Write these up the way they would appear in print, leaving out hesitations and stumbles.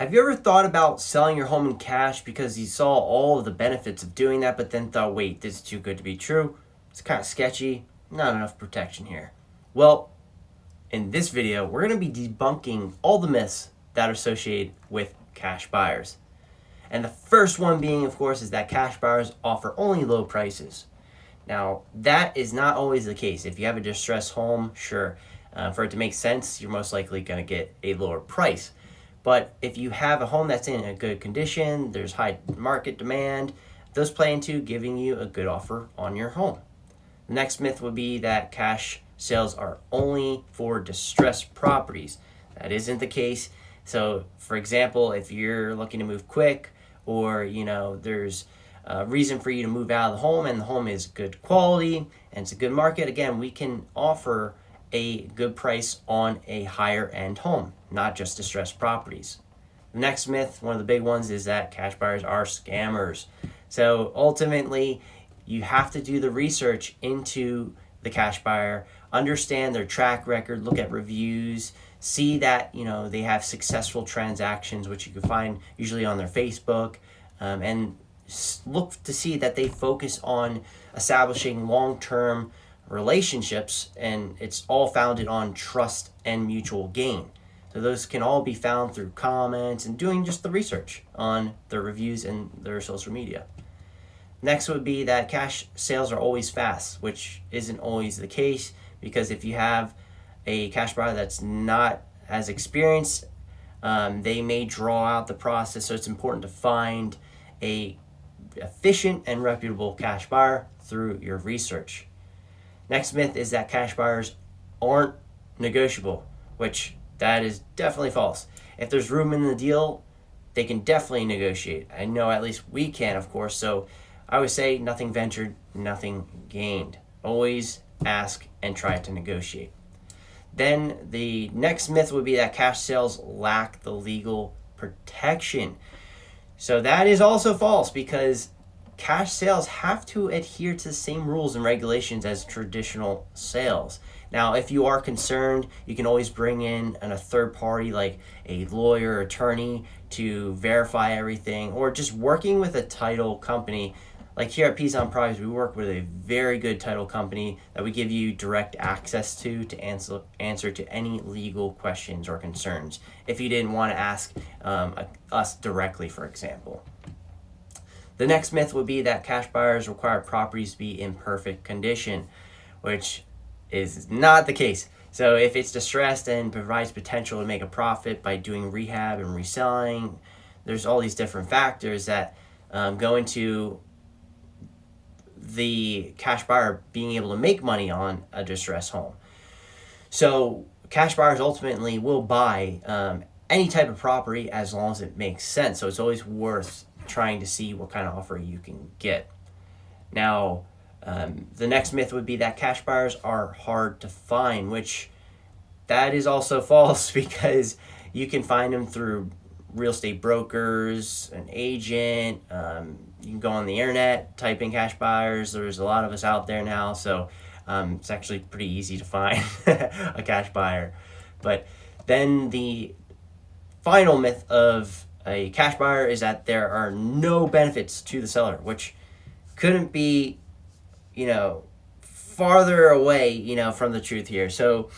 Have you ever thought about selling your home in cash because you saw all of the benefits of doing that, but then thought, wait, this is too good to be true? It's kind of sketchy, not enough protection here. Well, in this video, we're going to be debunking all the myths that are associated with cash buyers. And the first one being, of course, is that cash buyers offer only low prices. Now, that is not always the case. If you have a distressed home, sure, for it to make sense, you're most likely going to get a lower price. But if you have a home that's in a good condition, there's high market demand, those play into giving you a good offer on your home. The next myth would be that cash sales are only for distressed properties. That isn't the case. So, for example, if you're looking to move quick, or there's a reason for you to move out of the home and the home is good quality and it's a good market, again, we can offer a good price on a higher end home, not just distressed properties. The next myth, one of the big ones, is that cash buyers are scammers. So ultimately, you have to do the research into the cash buyer, understand their track record, look at reviews, see that they have successful transactions, which you can find usually on their Facebook, and look to see that they focus on establishing long-term relationships, and it's all founded on trust and mutual gain. So those can all be found through comments and doing just the research on their reviews and their social media. Next would be that cash sales are always fast, which isn't always the case, because if you have a cash buyer that's not as experienced, they may draw out the process. So it's important to find a efficient and reputable cash buyer through your research. Next myth is that cash buyers aren't negotiable, which that is definitely false. If there's room in the deal, they can definitely negotiate. I know at least we can, of course. So I would say nothing ventured, nothing gained. Always ask and try to negotiate. Then the next myth would be that cash sales lack the legal protection. So that is also false, because cash sales have to adhere to the same rules and regulations as traditional sales. Now, if you are concerned, you can always bring in a third party like a lawyer or attorney to verify everything, or just working with a title company. Like here at Pezon Properties, we work with a very good title company that we give you direct access to answer to any legal questions or concerns if you didn't want to ask us directly, for example. The next myth would be that cash buyers require properties to be in perfect condition, which is not the case. So if it's distressed and provides potential to make a profit by doing rehab and reselling, there's all these different factors that go into the cash buyer being able to make money on a distressed home. So cash buyers ultimately will buy any type of property as long as it makes sense. So it's always worth trying to see what kind of offer you can get. Now, the next myth would be that cash buyers are hard to find, which that is also false, because you can find them through real estate brokers, an agent. You can go on the internet, type in cash buyers. There's a lot of us out there now, so it's actually pretty easy to find a cash buyer. But then the final myth of a cash buyer is that there are no benefits to the seller, which couldn't be, farther away, from the truth here. So,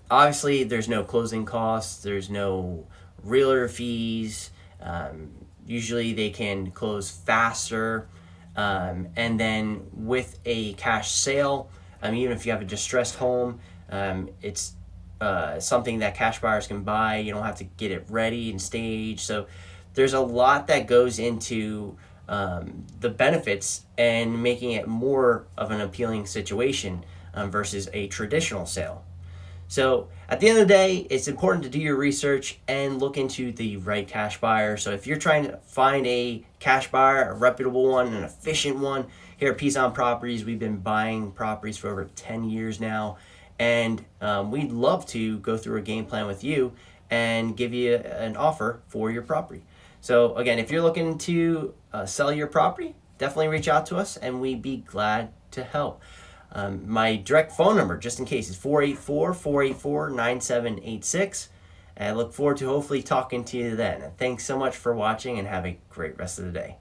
obviously, there's no closing costs. There's no realtor fees. Usually, they can close faster. And then with a cash sale, even if you have a distressed home, it's something that cash buyers can buy. You don't have to get it ready and staged. So there's a lot that goes into the benefits and making it more of an appealing situation versus a traditional sale. So at the end of the day, it's important to do your research and look into the right cash buyer. So if you're trying to find a cash buyer, a reputable one, an efficient one, here at Pezon Properties, we've been buying properties for over 10 years now. And we'd love to go through a game plan with you and give you an offer for your property. So again, if you're looking to sell your property, definitely reach out to us and we'd be glad to help. My direct phone number, just in case, is 484-484-9786. And I look forward to hopefully talking to you then. And thanks so much for watching and have a great rest of the day.